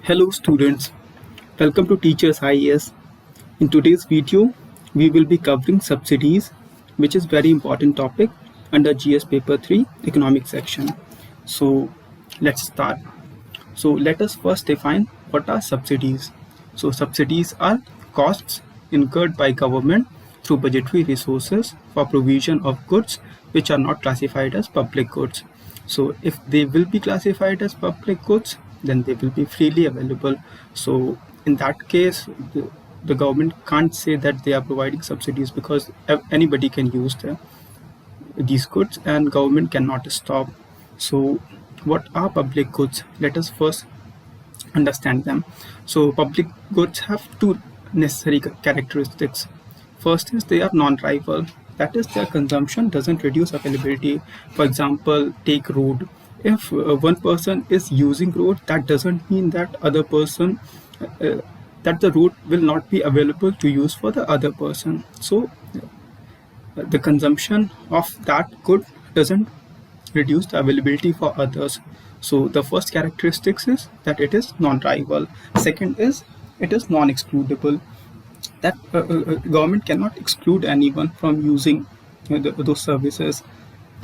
Hello students, welcome to Teachers IAS. In today's video, we will be covering subsidies, which is very important topic under GS paper 3 economic section. So let's start. So let us first define what are subsidies. So subsidies are costs incurred by government through budgetary resources for provision of goods which are not classified as public goods. So if they will be classified as public goods, then they will be freely available. So in that case, the government can't say that they are providing subsidies because anybody can use these goods and government cannot stop. So what are public goods? Let us first understand them. So public goods have two necessary characteristics. First is they are non-rival, that is their consumption doesn't reduce availability. For example, take road. If one person is using road, that doesn't mean that other person that the road will not be available to use for the other person. So the consumption of that good doesn't reduce the availability for others. So the first characteristics is that it is non-rival. Second is it is non-excludable, that government cannot exclude anyone from using those services.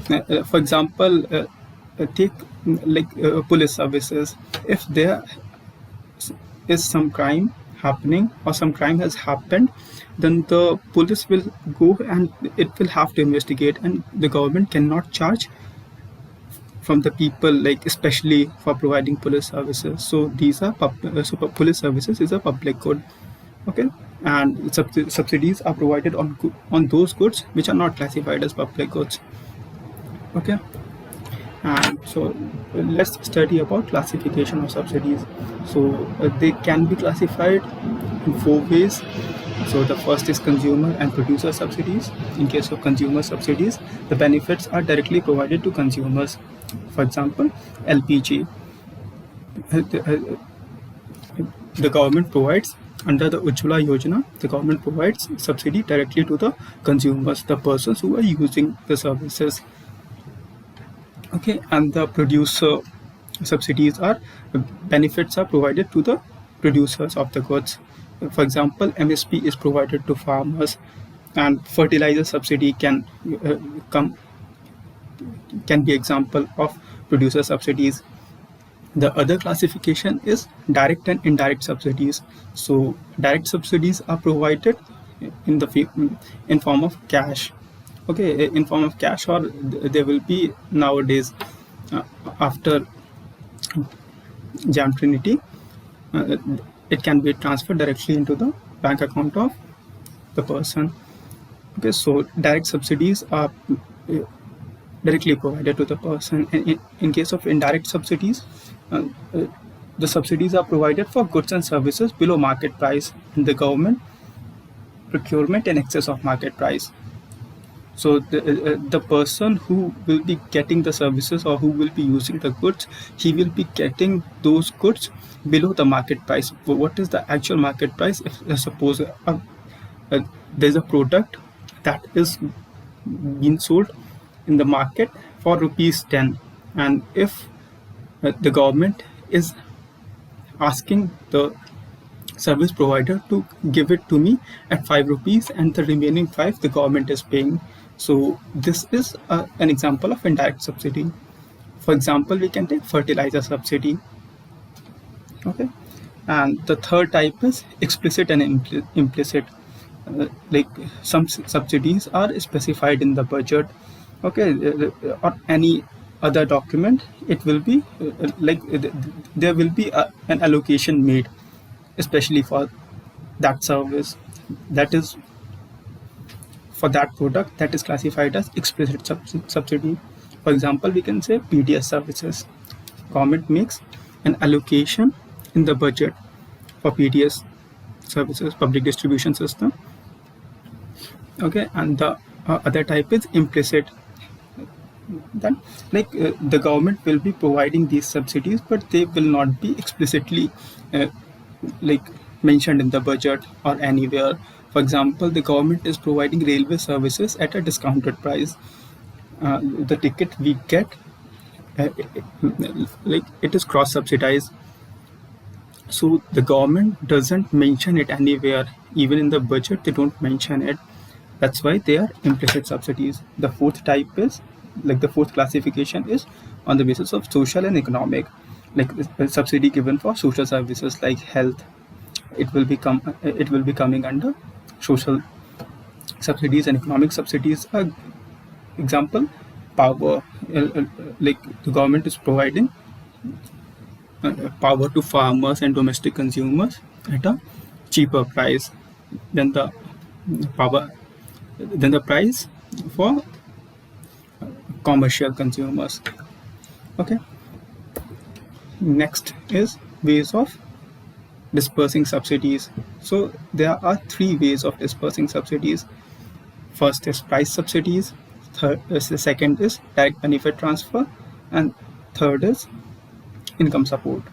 For example, take police services. If there is some crime happening or some crime has happened, then the police will go and it will have to investigate, and the government cannot charge from the people, like especially for providing police services. So these are police services is a public good. Okay, and subsidies are provided on those goods which are not classified as public goods. Okay, and so let's study about classification of subsidies. So they can be classified in 4 ways. So the first is consumer and producer subsidies. In case of consumer subsidies, the benefits are directly provided to consumers. For example, LPG. The government provides under the Ujjwala Yojana, the government provides subsidy directly to the consumers, the persons who are using the services. Okay, and the producer subsidies are benefits are provided to the producers of the goods. For example, MSP is provided to farmers, and fertilizer subsidy can be example of producer subsidies. The other classification is direct and indirect subsidies. So direct subsidies are provided in form of cash. Okay, in form of cash, or there will be nowadays after JAM Trinity, it can be transferred directly into the bank account of the person. Okay, so direct subsidies are directly provided to the person. And in case of indirect subsidies, the subsidies are provided for goods and services below market price, and the government procurement in excess of market price. So the person who will be getting the services or who will be using the goods, he will be getting those goods below the market price. What is the actual market price? If suppose there's a product that is being sold in the market for ₹10, and if the government is asking the service provider to give it to me at ₹5, and the remaining 5 the government is paying. So this is an example of indirect subsidy. For example, we can take fertilizer subsidy. Okay, and the third type is explicit and implicit. Like some subsidies are specified in the budget, okay, or any other document. It will be there will be an allocation made especially for that service, that is for that product, that is classified as explicit subsidy. For example, we can say PDS services. Government makes an allocation in the budget for PDS services, public distribution system. Okay, and the other type is implicit. Then the government will be providing these subsidies, but they will not be explicitly mentioned in the budget or anywhere. For example, the government is providing railway services at a discounted price. The ticket we get, it is cross subsidized. So the government doesn't mention it anywhere. Even in the budget, they don't mention it. That's why they are implicit subsidies. The fourth type is, like the fourth classification is on the basis of social and economic, like a subsidy given for social services like health. It will be coming under social subsidies. And economic subsidies are example power, like the government is providing power to farmers and domestic consumers at a cheaper price than the power than the price for commercial consumers. Okay, next is ways of dispersing subsidies. So there are three ways of dispersing subsidies. First is price subsidies, the second is direct benefit transfer, and third is income support.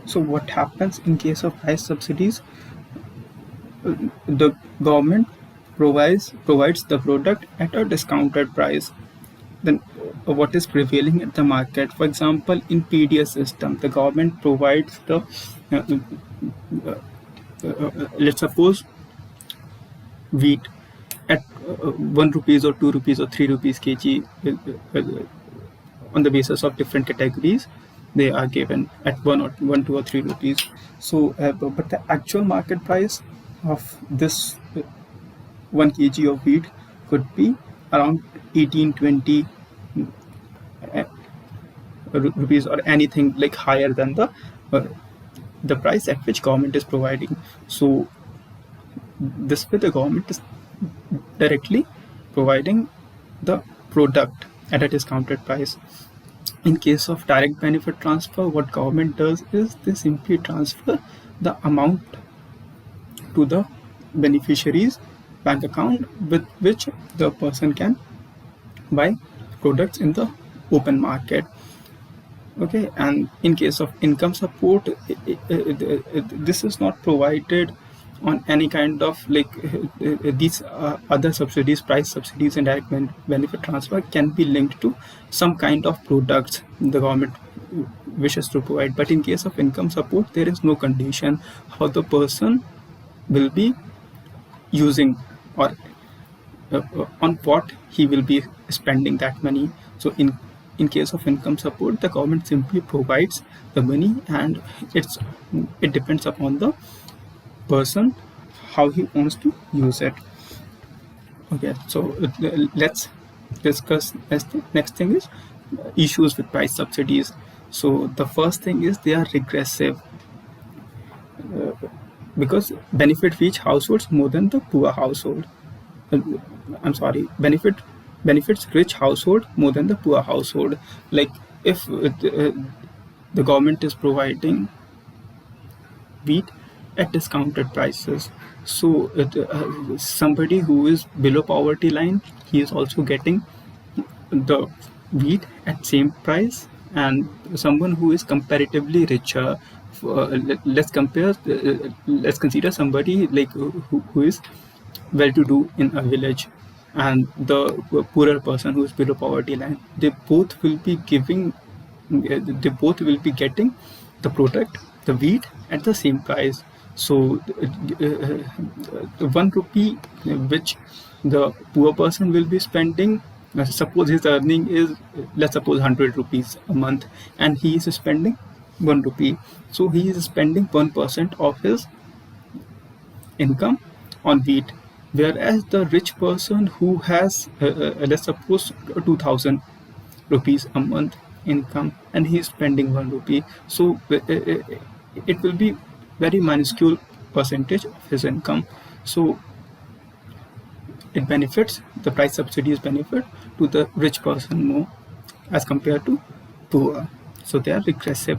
So what happens in case of price subsidies? The government provides the product at a discounted price than what is prevailing at the market. For example, in PDS system, the government provides the let's suppose wheat at 1 rupees or 2 rupees or 3 rupees kg, on the basis of different categories they are given at 1, 2 or 3 rupees. So but the actual market price of this 1 kg of wheat could be around 18-20 rupees or anything like higher than the price at which government is providing. So this way the government is directly providing the product at a discounted price. In case of direct benefit transfer, what government does is they simply transfer the amount to the beneficiary's bank account with which the person can buy products in the open market. Okay, and in case of income support, this is not provided on any kind of like these other subsidies. Price subsidies and direct benefit transfer can be linked to some kind of products the government wishes to provide. But in case of income support, there is no condition how the person will be using or on what he will be spending that money. So in case of income support, the government simply provides the money, and it depends upon the person how he wants to use it. Okay, so let's discuss next thing is issues with price subsidies. So the first thing is they are regressive because benefit reach households more than the poor household. I'm sorry, benefits rich household more than the poor household. Like if the government is providing wheat at discounted prices, so somebody who is below poverty line, he is also getting the wheat at same price, and someone who is comparatively richer, let's consider somebody like who is well-to-do in a village and the poorer person who is below poverty line, they both will be getting the product, the wheat, at the same price. So 1 rupee which the poor person will be spending, suppose his earning is, let's suppose 100 rupees a month, and he is spending 1 rupee, so he is spending 1% of his income on wheat. Whereas the rich person who has let's suppose 2000 rupees a month income and he is spending 1 rupee, so it will be very minuscule percentage of his income. So it benefits, the price subsidies benefit to the rich person more as compared to poor. So they are regressive.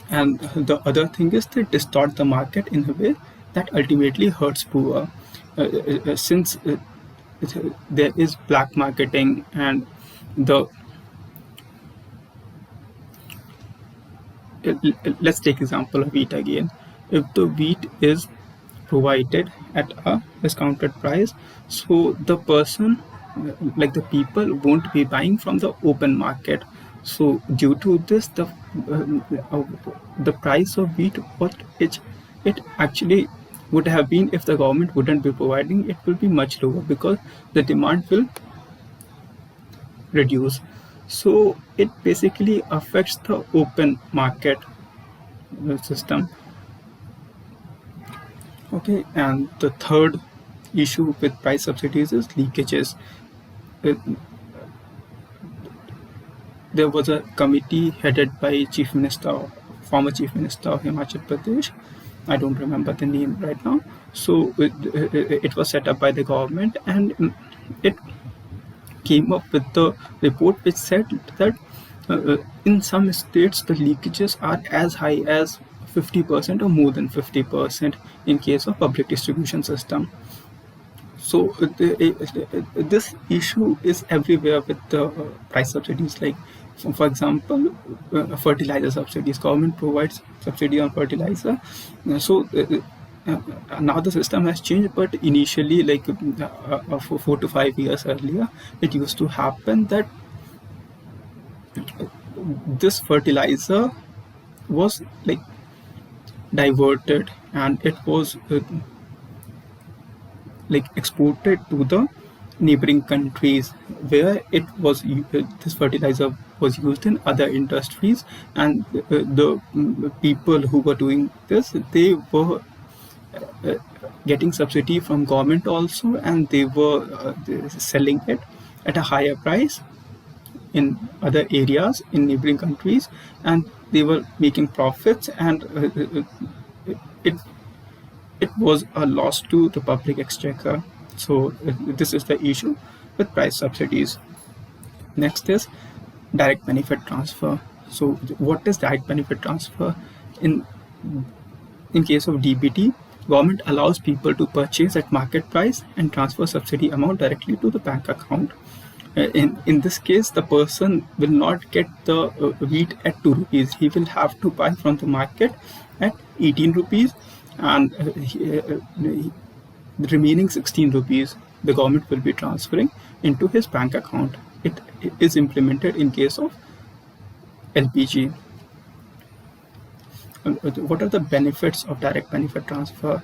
And the other thing is they distort the market in a way that ultimately hurts poor. Since there is black marketing and the let's take example of wheat again. If the wheat is provided at a discounted price, so the person, like the people, won't be buying from the open market. So due to this, the price of wheat, what it actually would have been if the government wouldn't be providing, it will be much lower because the demand will reduce. So it basically affects the open market system. Okay, and the third issue with price subsidies is leakages. Uh, There was a committee headed by former Chief Minister of Himachal Pradesh. I don't remember the name right now. So it was set up by the government, and it came up with the report which said that in some states the leakages are as high as 50% or more than 50% in case of public distribution system. So this issue is everywhere with the price subsidies. Like, for example, fertilizer subsidies. Government provides subsidy on fertilizer. So now the system has changed, but initially, like for 4 to 5 years earlier, it used to happen that this fertilizer was like diverted, and it was like exported to the neighboring countries where this fertilizer was used in other industries, and the people who were doing this, they were getting subsidy from government also, and they were selling it at a higher price in other areas in neighboring countries, and they were making profits, and it it was a loss to the public exchequer. So this is the issue with price subsidies. Next is direct benefit transfer. So what is direct benefit transfer? In case of DBT, government allows people to purchase at market price and transfer subsidy amount directly to the bank account. In this case, the person will not get the wheat at 2 rupees. He will have to buy from the market at 18 rupees, and the remaining 16 rupees the government will be transferring into his bank account. It is implemented in case of LPG. What are the benefits of direct benefit transfer?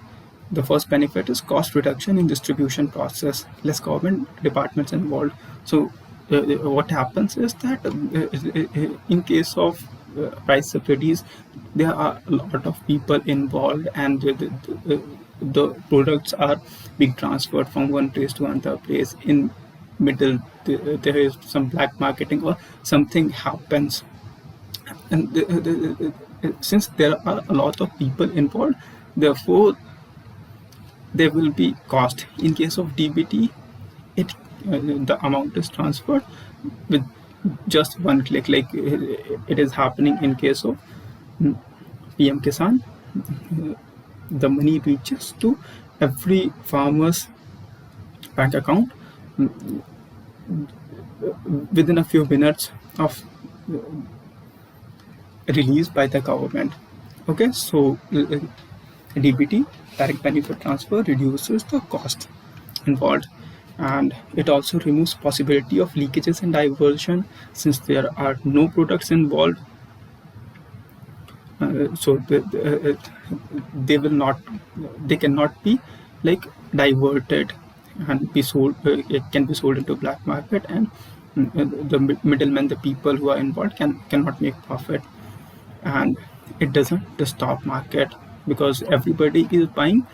The first benefit is cost reduction in distribution process, less government departments involved. So what happens is that in case of price subsidies, there are a lot of people involved, and the products are being transferred from one place to another place. In middle, there is some black marketing or something happens, and since there are a lot of people involved, therefore there will be cost. In case of DBT, the amount is transferred with just one click, like it is happening in case of PM Kisan. The money reaches to every farmer's bank account within a few minutes of released by the government. Okay, so DBT, direct benefit transfer, reduces the cost involved, and it also removes possibility of leakages and diversion since there are no products involved. So they cannot be like diverted and be sold. It can be sold into black market, and the middlemen, the people who are involved, cannot make profit. And it doesn't disturb market because everybody is buying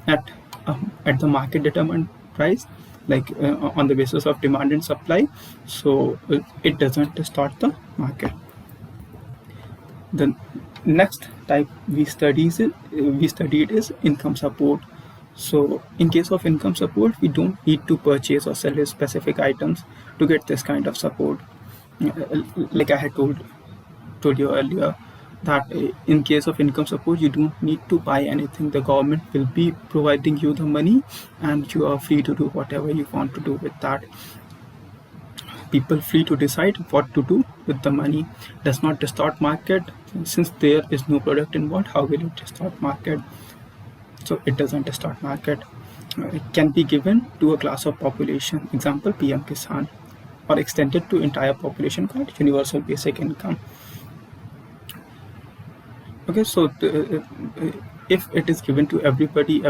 at the market determined price, like on the basis of demand and supply. So it doesn't distort the market. The next type we studied is income support. So in case of income support, we don't need to purchase or sell specific items to get this kind of support. Like I had told you earlier, that in case of income support, you don't need to buy anything. The government will be providing you the money and you are free to do whatever you want to do with that. People free to decide what to do with the money. Does not distort market. Since there is no product involved, how will it distort market? So it doesn't distort market. It can be given to a class of population, example PM Kisan, or extended to entire population called universal basic income. Okay, so if it is given to everybody,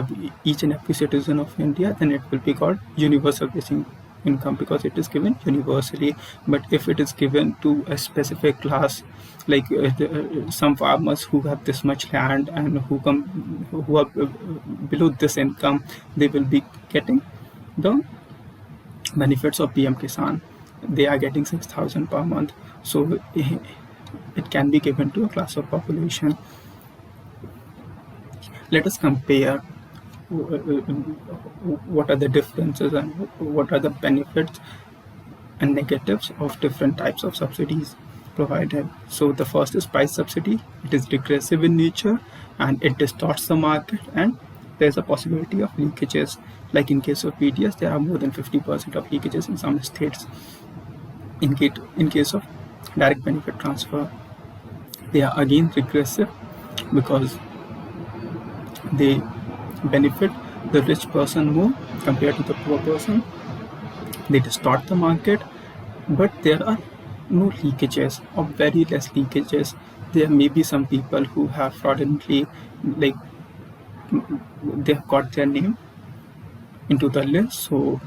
each and every citizen of India, then it will be called universal basic income because it is given universally. But if it is given to a specific class, like some farmers who have this much land and who are below this income, they will be getting the benefits of PM Kisan. They are getting 6,000 per month. So it can be given to a class of population. Let us compare what are the differences and what are the benefits and negatives of different types of subsidies provided. So the first is price subsidy. It is regressive in nature and it distorts the market, and there's a possibility of leakages. Like in case of PDS, there are more than 50% of leakages in some states. In case of direct benefit transfer, they are again regressive because they benefit the rich person more compared to the poor person. They distort the market, but there are no leakages or very less leakages. There may be some people who have fraudulently, like, they have got their name into the list. So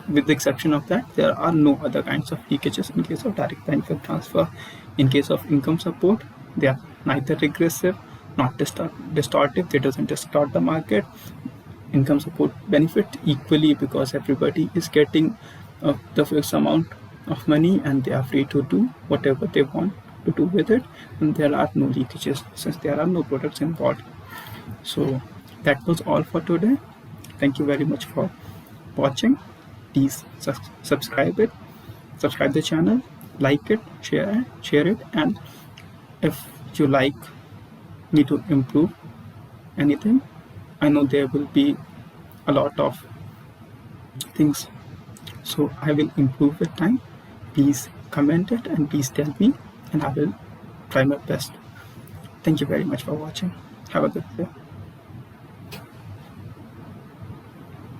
with the exception of that, there are no other kinds of leakages in case of direct benefit transfer. In case of income support, they are neither regressive not distortive. They doesn't distort the market. Income support benefit equally because everybody is getting the fixed amount of money and they are free to do whatever they want to do with it, and there are no leakages since there are no products involved. So that was all for today. Thank you very much for watching. Please subscribe the channel, like it, share it, and if you like me to improve anything, I know there will be a lot of things, so I will improve with time. Please comment it and please tell me and I will try my best. Thank you very much for watching. Have a good day.